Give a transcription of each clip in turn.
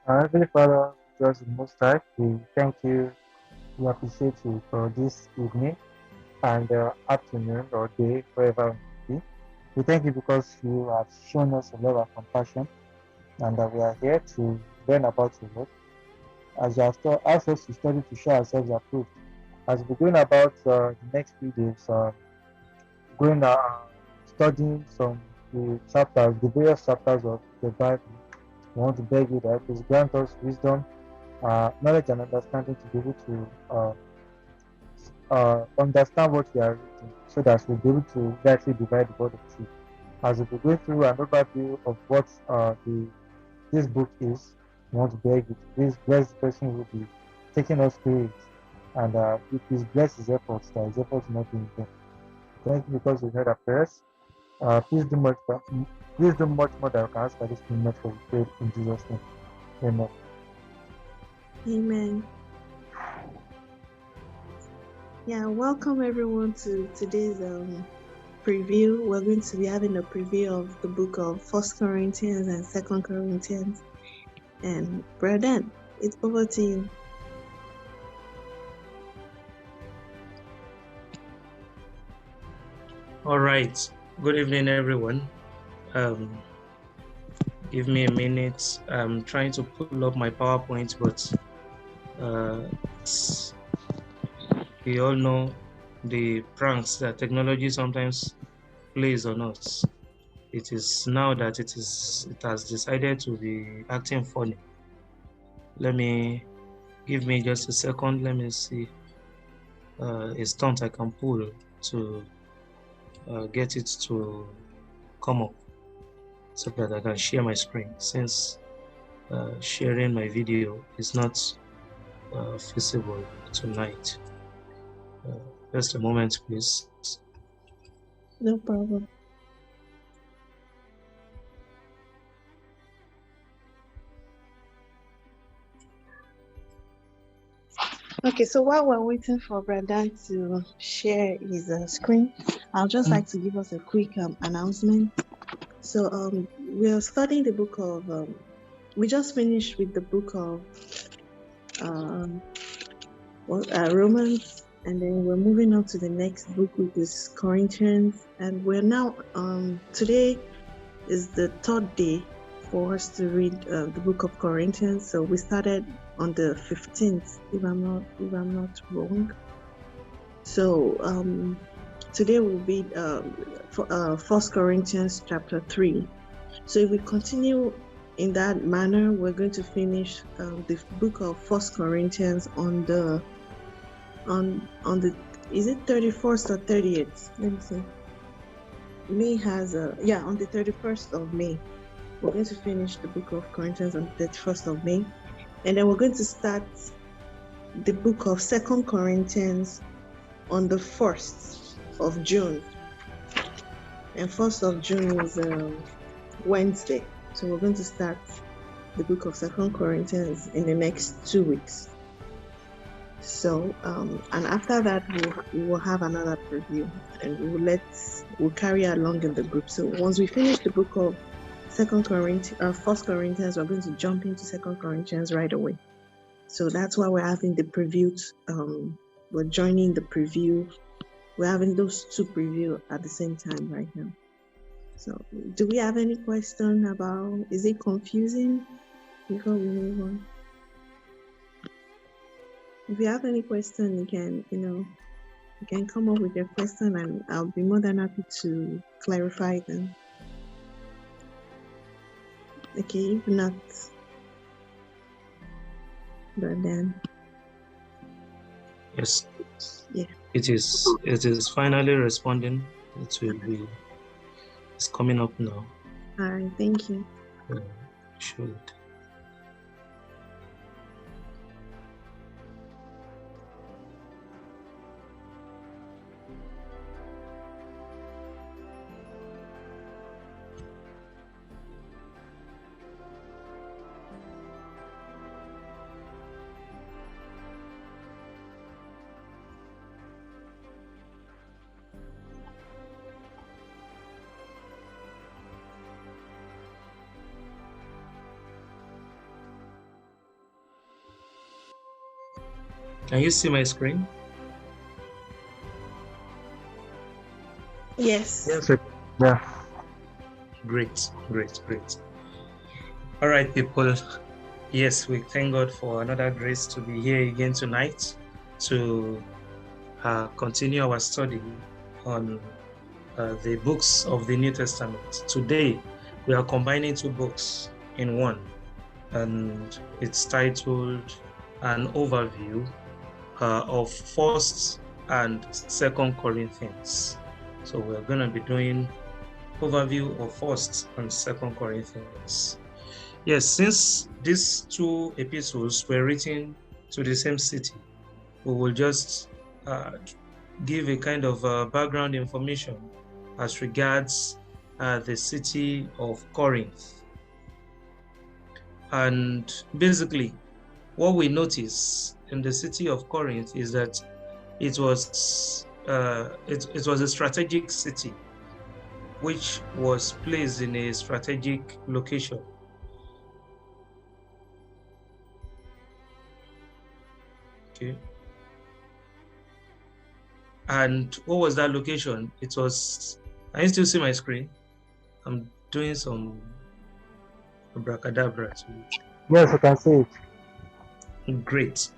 Heavenly Father, just the Most High, we thank you, we appreciate you for this evening and afternoon or day, wherever it may be. We thank you because you have shown us a love and compassion and that we are here to learn about your word. As you have asked us to study to show ourselves approved. As we're going about the next few days, going studying some the chapters, the various chapters of the Bible, we want to beg you that please grant us wisdom, knowledge and understanding to be able to understand what we are reading so that we'll be able to rightly divide the word of truth. As we go through an overview of what this book is, we want to beg you to please bless the person who will be taking us through it. And we please bless his efforts, that his efforts will not be in vain. Thank you because we heard our prayers. Please do much, please do much more than we can ask at this moment for we pray in Jesus' name. Amen. Amen. Yeah, welcome everyone to today's preview. We're going to be having a preview of the book of First Corinthians and Second Corinthians. And Brother Dan, it's over to you. All right. Good evening, everyone. Give me a minute. I'm trying to pull up my PowerPoint, but we all know the pranks that technology sometimes plays on us. It is now that it has decided to be acting funny. Give me just a second. Let me see a stunt I can pull to get it to come up so that I can share my screen, since sharing my video is not feasible tonight. Just a moment, please. No problem. Okay, so while we're waiting for Brother to share his screen, I'll just like to give us a quick announcement. So we're studying the book of, we just finished with the book of Romans, and then we're moving on to the next book, which is Corinthians, and we're now, today is the third day for us to read the book of Corinthians. So we started on the 15th, if I'm not wrong. So today we'll read First Corinthians chapter 3. So if we continue in that manner, we're going to finish the book of First Corinthians on the is it 31st or 30th? Let me see. May has on the 31st of May. We're going to finish the book of Corinthians on the 31st of May. And then we're going to start the book of Second Corinthians on the 1st of June. And 1st of June is Wednesday. So we're going to start the book of Second Corinthians in the next 2 weeks. So, and after that, we will have another preview, and we'll carry along in the group. So once we finish the book of First Corinthians, we're going to jump into Second Corinthians right away. So that's why we're having the preview. We're joining the preview. We're having those two preview at the same time right now. So, do we have any question about? Is it confusing? Before we move on. If you have any question, you can come up with your question, and I'll be more than happy to clarify them. Okay, if not, but then. Yes. Yeah. It is finally responding. It's coming up now. All right, thank you. Should. Can you see my screen? Yes. Yes, sir. Yeah. Great, great, great. All right, people. Yes, we thank God for another grace to be here again tonight to continue our study on the books of the New Testament. Today, we are combining two books in one, and it's titled An Overview of First and Second Corinthians. So we're going to be doing overview of First and Second Corinthians. Yes, since these two epistles were written to the same city, we will just give a kind of background information as regards the city of Corinth. And basically, what we notice in the city of Corinth is that it was a strategic city which was placed in a strategic location. Okay. And what was that location? It was, can you still see my screen? I'm doing some abracadabra to it. Yes, I can see it. Great,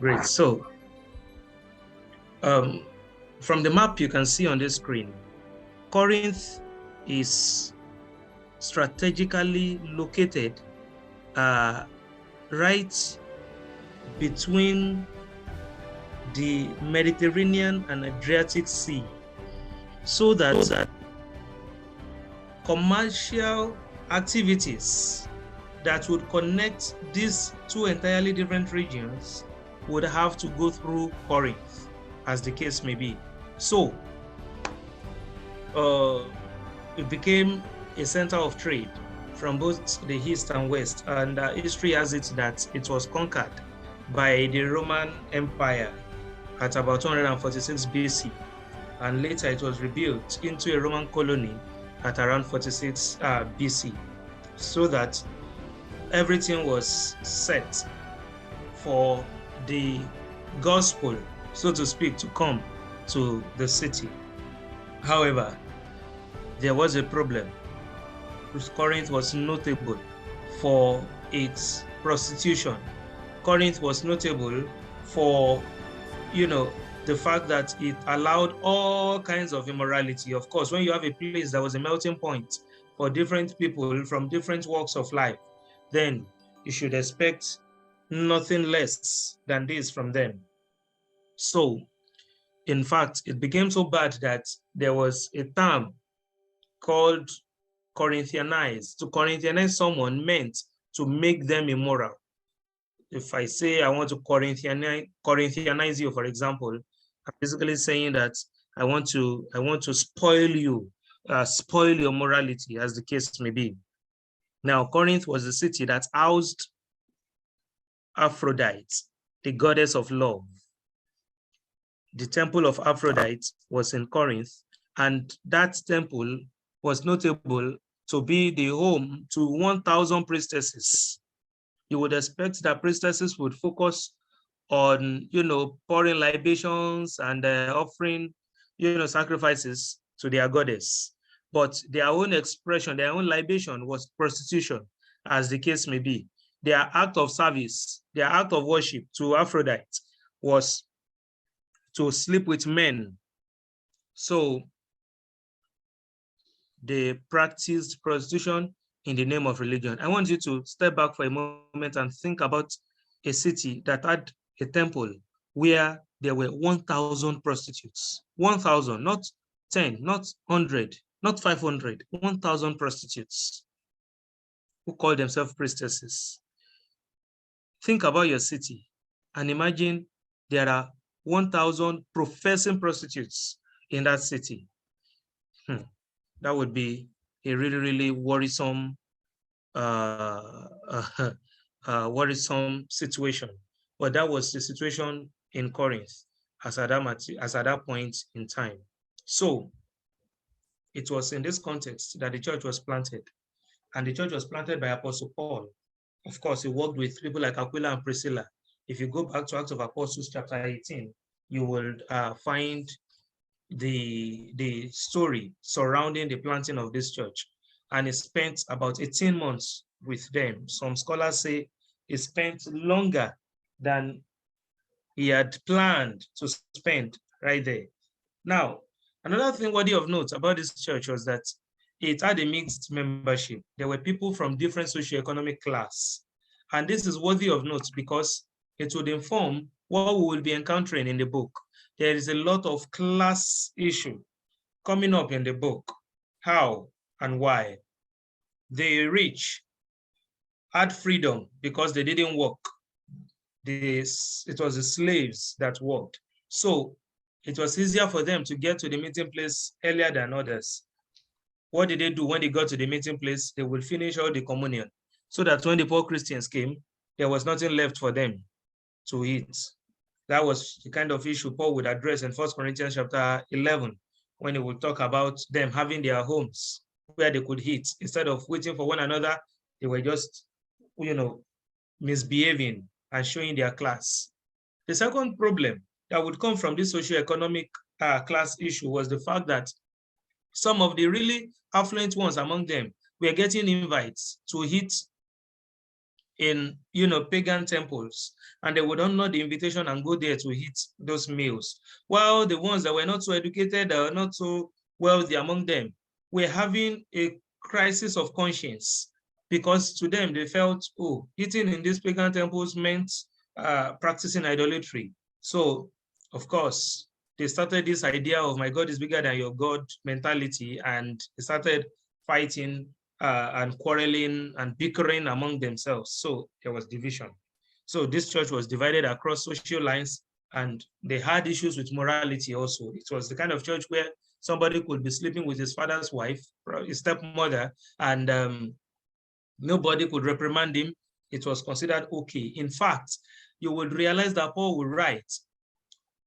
great. So from the map you can see on this screen, Corinth is strategically located right between the Mediterranean and Adriatic Sea, so that commercial activities that would connect these two entirely different regions would have to go through Corinth, as the case may be. So it became a center of trade from both the east and west, and history has it that it was conquered by the Roman Empire at about 246 BC, and later it was rebuilt into a Roman colony at around 46 BC, so that everything was set for the gospel, so to speak, to come to the city. However, there was a problem. Corinth was notable for its prostitution. Corinth was notable for, the fact that it allowed all kinds of immorality. Of course, when you have a place that was a melting point for different people from different walks of life, then you should expect nothing less than this from them. So, in fact, it became so bad that there was a term called Corinthianize. To Corinthianize someone meant to make them immoral. If I say I want to Corinthianize you, for example, I'm basically saying that I want to spoil you, spoil your morality, as the case may be. Now, Corinth was the city that housed Aphrodite, the goddess of love. The temple of Aphrodite was in Corinth, and that temple was notable to be the home to 1,000 priestesses. You would expect that priestesses would focus on, pouring libations and offering, sacrifices to their goddess. But their own expression, their own libation was prostitution, as the case may be. Their act of service, their act of worship to Aphrodite was to sleep with men. So they practiced prostitution in the name of religion. I want you to step back for a moment and think about a city that had a temple where there were 1,000 prostitutes. 1,000, not 10, not 100, not 500, 1,000 prostitutes who call themselves priestesses. Think about your city and imagine there are 1,000 professing prostitutes in that city. That would be a really, really worrisome, worrisome situation. But that was the situation in Corinth as at that point in time. So it was in this context that the church was planted. And the church was planted by Apostle Paul. Of course, he worked with people like Aquila and Priscilla If you go back to Acts of Apostles chapter 18, you will find the story surrounding the planting of this church. And he spent about 18 months with them. Some scholars say he spent longer than he had planned to spend right there. Now, another thing worthy of note about this church was that it had a mixed membership. There were people from different socioeconomic class. And this is worthy of note because it would inform what we will be encountering in the book. There is a lot of class issue coming up in the book. How and why? The rich had freedom because they didn't work. It was the slaves that worked. So it was easier for them to get to the meeting place earlier than others. What did they do when they got to the meeting place? They would finish all the communion so that when the poor Christians came, there was nothing left for them to eat. That was the kind of issue Paul would address in 1 Corinthians chapter 11, when he would talk about them having their homes where they could eat. Instead of waiting for one another, they were just, misbehaving and showing their class. The second problem that would come from this socioeconomic class issue was the fact that some of the really affluent ones among them were getting invites to eat in pagan temples, and they would honor the invitation and go there to eat those meals, while the ones that were not so educated or not so wealthy among them were having a crisis of conscience, because to them they felt, oh, eating in these pagan temples meant practicing idolatry. So of course they started this idea of my God is bigger than your God mentality, and they started fighting and quarreling and bickering among themselves. So there was division. So this church was divided across social lines, and they had issues with morality also. It was the kind of church where somebody could be sleeping with his father's wife, his stepmother, and nobody could reprimand him. It was considered okay. In fact, you would realize that Paul would write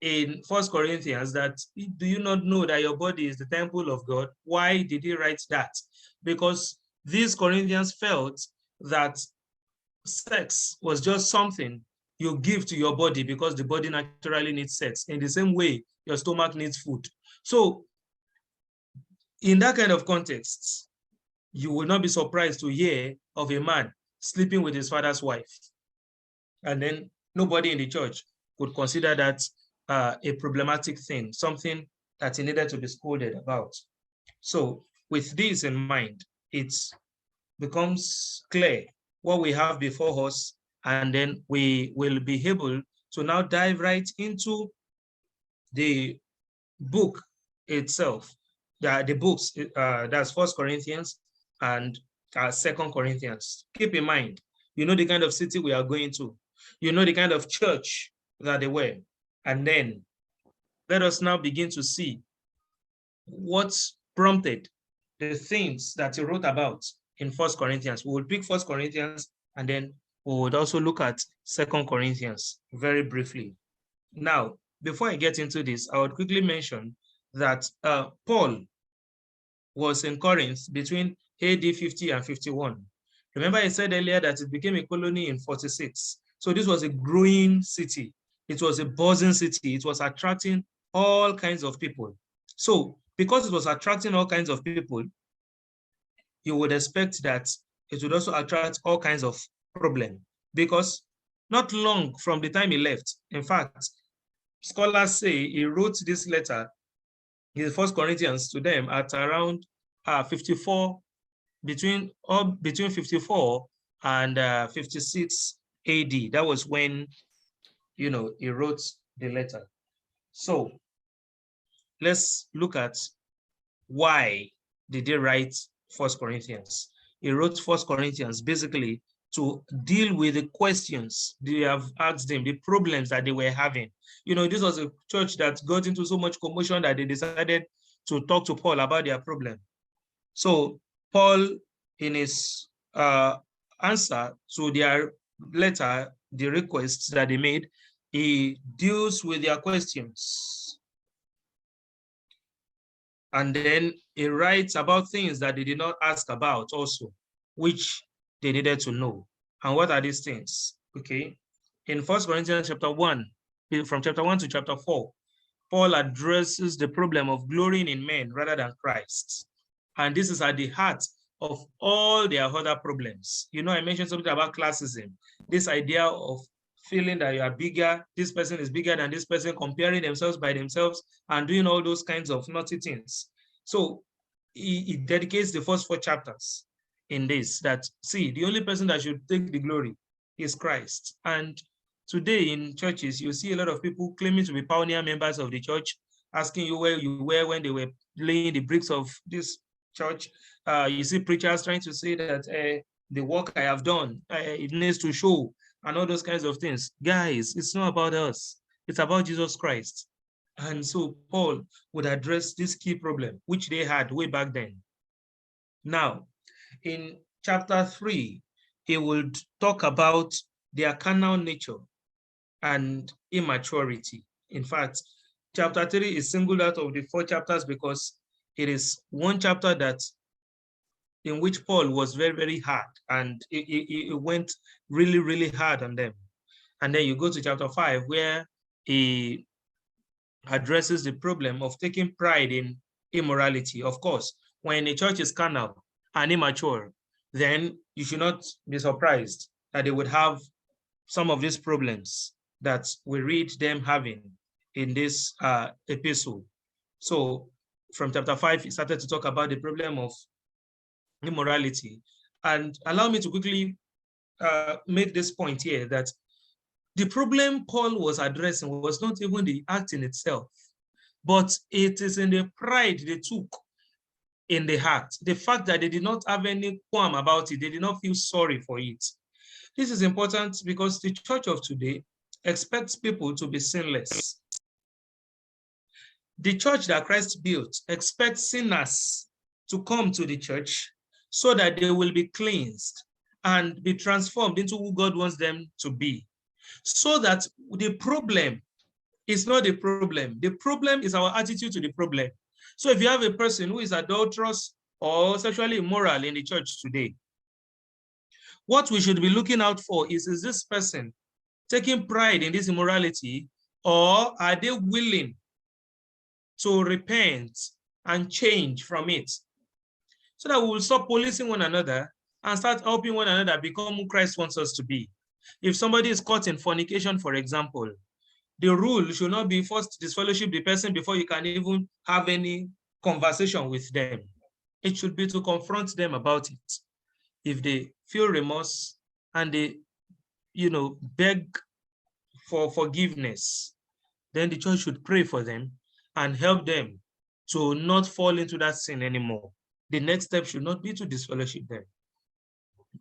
in 1 Corinthians that, do you not know that your body is the temple of God? Why did he write that? Because these Corinthians felt that sex was just something you give to your body because the body naturally needs sex. In the same way, your stomach needs food. So in that kind of context, you will not be surprised to hear of a man sleeping with his father's wife. And then nobody in the church would consider that a problematic thing, something that he needed to be scolded about. So with this in mind, it becomes clear what we have before us, and then we will be able to now dive right into the book itself. The books, that's 1 Corinthians and 2 Corinthians. Keep in mind, you know the kind of city we are going to. You know the kind of church that they were. And then let us now begin to see what prompted the things that he wrote about in 1 Corinthians. We will pick 1 Corinthians, and then we would also look at 2 Corinthians very briefly. Now, before I get into this, I would quickly mention that Paul was in Corinth between AD 50 and 51. Remember, I said earlier that it became a colony in 46. So this was a growing city. It was a buzzing city. It was attracting all kinds of people. So because it was attracting all kinds of people, you would expect that it would also attract all kinds of problems, because not long from the time he left, in fact, scholars say he wrote this letter in 1 Corinthians to them at around 54, between 54 and 56 AD. That was when, he wrote the letter. So let's look at why did he write 1 Corinthians. He wrote 1 Corinthians basically to deal with the questions they have asked them, the problems that they were having. This was a church that got into so much commotion that they decided to talk to Paul about their problem. So Paul, in his answer to their letter, the requests that they made, he deals with their questions. And then he writes about things that they did not ask about also, which they needed to know. And what are these things? Okay. In 1 Corinthians chapter 1, from chapter 1 to chapter 4, Paul addresses the problem of glorying in men rather than Christ. And this is at the heart of all their other problems. You know, I mentioned something about classism, this idea of feeling that you are bigger, this person is bigger than this person, comparing themselves by themselves and doing all those kinds of naughty things. So he dedicates the first 4 chapters in this, that see, the only person that should take the glory is Christ. And today in churches, you see a lot of people claiming to be pioneer members of the church, asking you where you were when they were laying the bricks of this church. You see preachers trying to say that the work I have done, it needs to show, and all those kinds of things. Guys, it's not about us. It's about Jesus Christ. And so Paul would address this key problem, which they had way back then. Now, in chapter 3, he would talk about their carnal nature and immaturity. In fact, chapter 3 is singled out of the 4 chapters because it is one chapter that in which Paul was very, very hard, and it went really, really hard on them. And then you go to chapter 5, where he addresses the problem of taking pride in immorality. Of course, when a church is carnal and immature, then you should not be surprised that they would have some of these problems that we read them having in this epistle. So from chapter 5, he started to talk about the problem of immorality. And allow me to quickly make this point here, that the problem Paul was addressing was not even the act in itself, but it is in the pride they took in the heart. The fact that they did not have any qualm about it, they did not feel sorry for it. This is important because the church of today expects people to be sinless. The church that Christ built expects sinners to come to the church so that they will be cleansed and be transformed into who God wants them to be. So that the problem is not the problem. The problem is our attitude to the problem. So if you have a person who is adulterous or sexually immoral in the church today, what we should be looking out for is this person taking pride in this immorality, or are they willing to repent and change from it? So that we will stop policing one another and start helping one another become who Christ wants us to be. If somebody is caught in fornication, for example, the rule should not be first disfellowship the person before you can even have any conversation with them. It should be to confront them about it. If they feel remorse and they, beg for forgiveness, then the church should pray for them and help them to not fall into that sin anymore. The next step should not be to disfellowship them.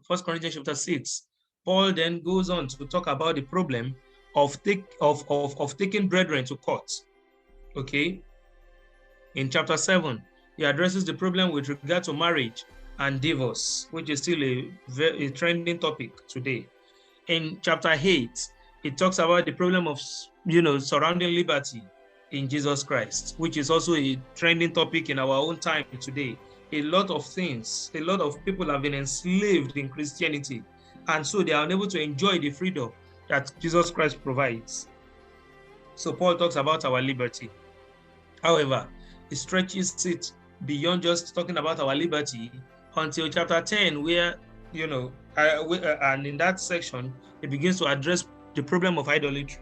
1 Corinthians chapter 6, Paul then goes on to talk about the problem of taking brethren to court. Okay? In chapter 7, he addresses the problem with regard to marriage and divorce, which is still a trending topic today. In chapter 8, it talks about the problem of, surrounding liberty in Jesus Christ, which is also a trending topic in our own time today. A lot of people have been enslaved in Christianity, and so they are unable to enjoy the freedom that Jesus Christ provides. So Paul talks about our liberty. However, he stretches it beyond just talking about our liberty until chapter 10, where, and in that section, he begins to address the problem of idolatry.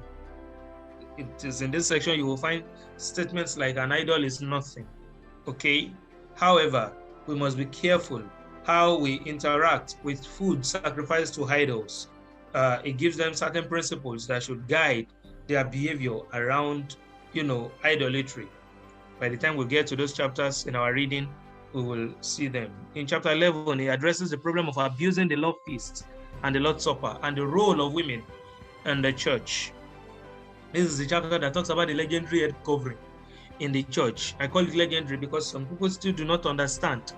It is in this section you will find statements like an idol is nothing. Okay? However, we must be careful how we interact with food sacrificed to idols. It gives them certain principles that should guide their behavior around, idolatry. By the time we get to those chapters in our reading, we will see them. In chapter 11, he addresses the problem of abusing the Lord feast and the Lord's Supper and the role of women in the church. This is the chapter that talks about the legendary head covering in the church. I call it legendary because some people still do not understand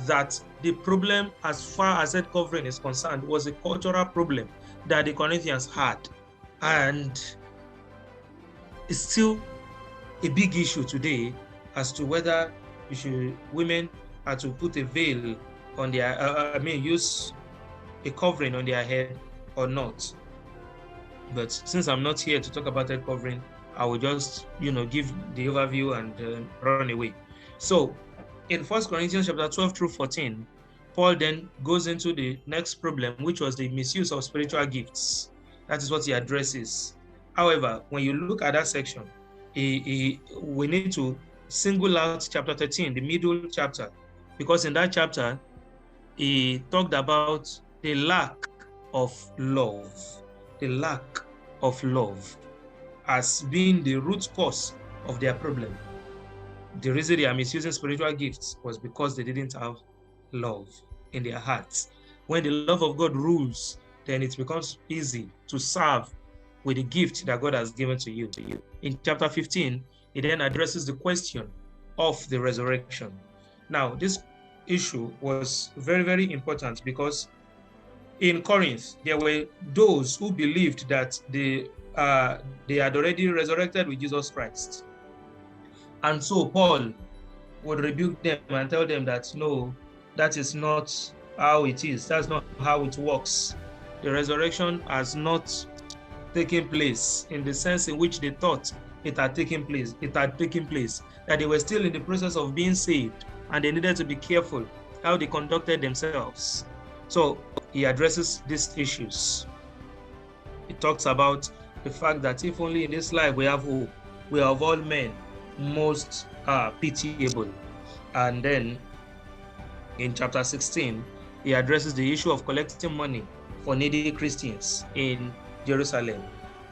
that the problem, as far as head covering is concerned, was a cultural problem that the Corinthians had, and it's still a big issue today as to whether women are to put a veil on their, use a covering on their head or not. But since I'm not here to talk about head covering, I will just, give the overview and run away. So in 1 Corinthians chapter 12 through 14, Paul then goes into the next problem, which was the misuse of spiritual gifts. That is what he addresses. However, when you look at that section, we need to single out chapter 13, the middle chapter, because in that chapter, he talked about the lack of love, the lack of love as being the root cause of their problem. The reason they are misusing spiritual gifts was because they didn't have love in their hearts. When the love of God rules, then it becomes easy to serve with the gift that God has given to you. In chapter 15, he then addresses the question of the resurrection. Now, this issue was very, very important because in Corinth, there were those who believed that they had already resurrected with Jesus Christ. And so Paul would rebuke them and tell them that, no, that is not how it is. That's not how it works. The resurrection has not taken place in the sense in which they thought it had taken place. It had taken place, that they were still in the process of being saved, and they needed to be careful how they conducted themselves. So he addresses these issues. He talks about the fact that if only in this life we have hope, we are of all men most pitiable. And then in chapter 16, he addresses the issue of collecting money for needy Christians in Jerusalem.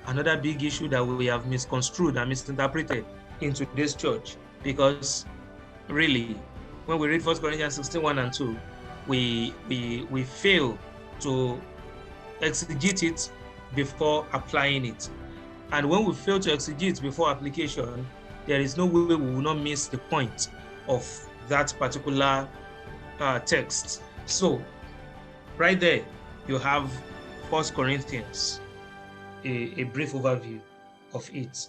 Another big issue that we have misconstrued and misinterpreted into this church, because really, when we read 1 Corinthians 16, 1 and 2, we fail to exegete it before applying it. And when we fail to exegete before application, there is no way we will not miss the point of that particular text. So right there, you have 1 Corinthians, a brief overview of it.